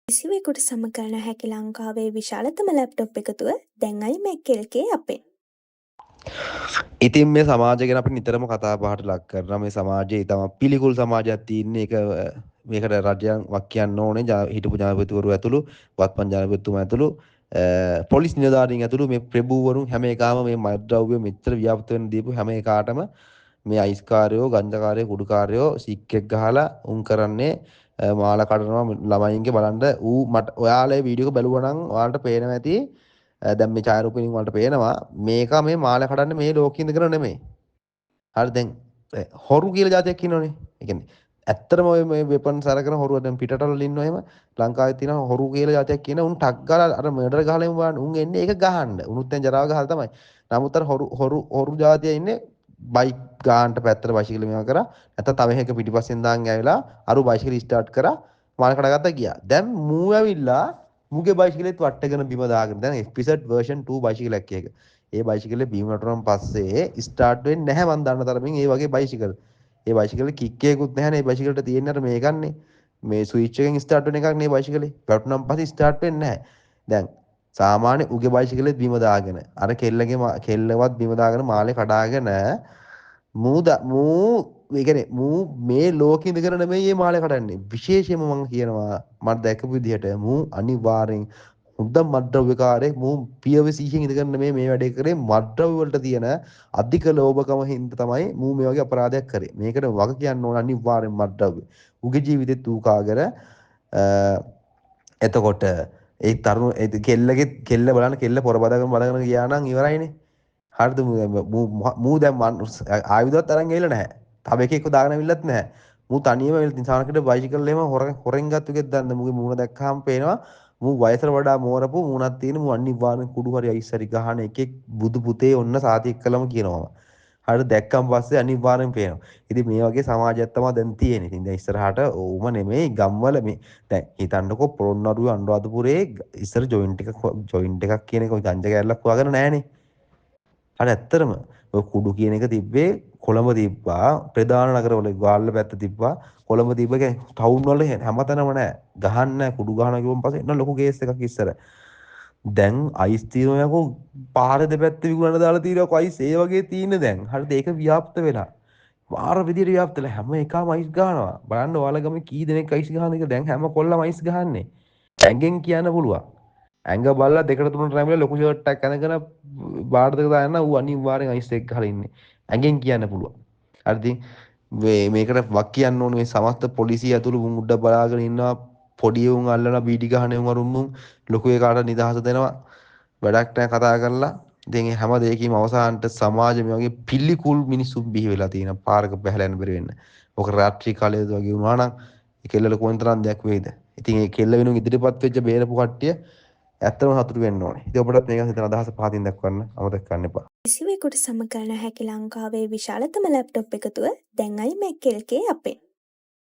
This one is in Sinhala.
කිසිවෙකුට සමකරන හැකි ලංකාවේ විශාලතම ලැප්ටොප් එකතුව දැන් iMac LK අපේ. ඉතින් මේ සමාජය ගැන අපි නිතරම කතා බහට ලක් කරනවා. මේ සමාජයේ ඊටම පිළිකුල් සමාජයක් තියෙන එක මේකට රජයන් වක් කියන්න ඕනේ. හිටපු ජනාධිපතිවරු ඇතුළු වත්මන් ජනාධිපතිතුමා ඇතුළු පොලිස් නිලධාරීන් ඇතුළු මේ ප්‍රභූවරුන් හැම එකම මේ මත්ද්‍රව්‍ය මෙච්චර ව්‍යාප්ත වෙන දීපු හැම එකාටම මේ අයිස්කාරයෝ ගංජාකාරයෝ කුඩුකාරයෝ සික්කෙක් ගහලා උන් කරන්නේ මාල කඩනවා ළමයින්ගේ බලන්න ඌ මට ඔයාලා වීඩියෝ එක බැලුවා නම් ඔයාලට පේනවා ඇති දැන් මේ ඡායාරූපෙකින් වලට පේනවා මේක මේ මාල කඩන්නේ මේ ලෝකෙ ඉඳගෙන නෙමෙයි. හරි දැන් හොරු කියලා જાතියක් ඉන්නවනේ. ඒ කියන්නේ ඇත්තටම ඔය මේ වෙපන්ස් අරගෙන හොරුව දැන් පිටරටවල ඉන්නව එහෙම ලංකාවේ තියෙන හොරු කියලා જાතියක් කියන උන් ටක් ගාලා අර මර්ඩර් ගහලා එමු බලන්න උන් එන්නේ ඒක ගහන්න. උනුත් දැන් ජරාව ගහලා තමයි. නමුත් අර හොරු જાතිය ඉන්නේ බයික් ගානට පැත්තට බයිසිකල් මේවා කරා නැත්නම් තව එකක පිටිපස්සෙන් දාන් ඇවිලා අරු බයිසිකල් ස්ටාර්ට් කරා මාල් කඩගත්තා ගියා. දැන් මූ ඇවිල්ලා මුගේ බයිසිකලෙත් වට්ටගෙන බිම දාගෙන දැන් එපිසෝඩ් version 2 බයිසිකලයක් එක. ඒ බයිසිකලේ බිම වටුනන් පස්සේ ස්ටාර්ට් වෙන්නේ නැහැ මන් දන්න තරමින් ඒ වගේ බයිසිකල්. ඒ බයිසිකලේ කික් එකකුත් නැහැනේ. ඒ බයිසිකලට තියෙන්නේ අර මේකන්නේ. මේ ස්විච් එකෙන් ස්ටාර්ට් වෙන එකක් නේ බයිසිකලේ. වැටුනන් පස්සේ ස්ටාර්ට් වෙන්නේ නැහැ. දැන් සාමාන්‍ය උගේ බයිසිකලෙත් බිම දාගෙන අර කෙල්ලවත් බිම දාගෙන මාලේ කඩාගෙන මූ ඒ කියන්නේ මූ මේ ලෝකෙ ඉඳගෙන නෙමෙයි මේ මාලේ කඩන්නේ. විශේෂයෙන්ම මම කියනවා මට දැකපු විදිහට මූ අනිවාර්යෙන් හොඳ මත්ද්‍රව්‍යකාරයෙක් මූ පියවසියෙන් ඉඳගෙන නෙමෙයි මේ වැඩේ කරේ මත්ද්‍රව්‍ය වලට තියෙන අධික ලෝභකම හින්දා තමයි මූ මේ වගේ අපරාධයක් කරේ. මේකට වග කියන්න ඕන අනිවාර්යෙන් මත්ද්‍රව්‍ය. උගේ ජීවිතේ ඌ කාගෙන එතකොට ඒ තරුණ ඒ කෙල්ල බලන්න කෙල්ල පොර බදාගෙන ගියා නම් ඉවරයිනේ. හරිද මූ දැන් ආයුධවත් අරන් ගිහලා නැහැ. තව එකෙක්ව දාගෙන අවිල්ලත් නැහැ. මූ තනියම ඇවිල්ලා තින්සානකට බයිසිකල් එකම හොරෙන් ගත්ත එකෙක් දන්න මූගේ මූණ දැක්කහම පේනවා මූ වයසට වඩා මෝරපු මූණක් තියෙන මූ අනිවාර්යෙන් කුඩු හරි අයිස් හරි ගහන එකෙක් බුදු පුතේ ඔන්න සාති එක්කලම කියනවා. හරිද දැක්කම පස්සේ අනිවාර්යෙන් පේනවා. ඉතින් මේ වගේ සමාජයක් තමයි දැන් තියෙන්නේ. ඉතින් දැන් ඉස්සරහට ඕම නෙමෙයි ගම්වල මේ දැන් හිතන්නකෝ පොළොන්නරුවේ අනුරාධපුරේ ඉස්සර ජොයින්ට් එකක් කියන එක ගංජා කෑල්ලක් හොයාගෙන නැහනේ. අර ඇත්තටම ඔය කුඩු කියන එක තිබ්බේ කොළඹ තිබ්බා ප්‍රධාන නගරවල ගාල්ල පැත්ත තිබ්බා කොළඹ තිබ්බ කියන්නේ ටවුන් වල හැමතැනම නැහැ ගහන්න කුඩු ගහනවා කිව්වම පස්සේ එන්න ලොකු කේස් එකක් ඉස්සර දැන් අයිස් තියෙනවා යකෝ පාර දෙපැත්තේ විකුණන්න දාලා තියෙනවා අයිස් ඒ වගේ තියෙන දැන් හරිද ඒක ව්‍යාප්ත වෙලා මාර විදියට ව්‍යාප්ත වෙලා හැම එකම අයිස් ගහනවා බලන්න ඔයාලා ගමේ කී දෙනෙක් අයිස් ගහනද කියලා දැන් හැම කොල්ලම අයිස් ගහන්නේ ඇඟෙන් කියන්න පුළුවන් ඇඟ බලලා දෙකට තුනට රැමිලා ලොකු ෂර්ට් එකක් අඳගෙන බාර් දෙක දාන්න ඌ අනිවාර්යෙන් අයිස් එක ගහලා ඉන්නේ. ඇඟෙන් කියන්න පුළුවන්. හරිද? මේකට වක් කියන්න ඕනේ මේ සමස්ත පොලිසිය ඇතුළු උන් උඩ බලාගෙන ඉන්නවා පොඩි උන් අල්ලලා බීඩි ගහන උන් අරුමුන් ලොකු එකාට නිදහස දෙනවා. වැඩක් නැහැ කතා කරලා. ඉතින් හැම දෙයකම අවසානට සමාජ මේ වගේ පිළිකුල් මිනිස්සු බිහි වෙලා තියෙනවා. පාරක බහැලා යන්න බැරි වෙන්න. ඔක රාත්‍රී කාලයේද වගේ වුණා නම් ඒ කෙල්ලල කොහෙන්තරම් දෙයක් වෙයිද? ඉතින් ඒ කෙල්ල වෙනුවෙන් ඉදිරිපත් වෙච්ච බේරපු කට්ටිය ඇත්තම සතුටු වෙන්න ඕනේ. ඉතින් ඔබටත් මේක හිතන අදහස පහතින් දක්වන්න අමතක කරන්න එපා. කිසිවෙකුට සමකරන හැකි ලංකාවේ විශාලතම ලැප්ටොප් එකතුව දැන් iMac LK අපේ.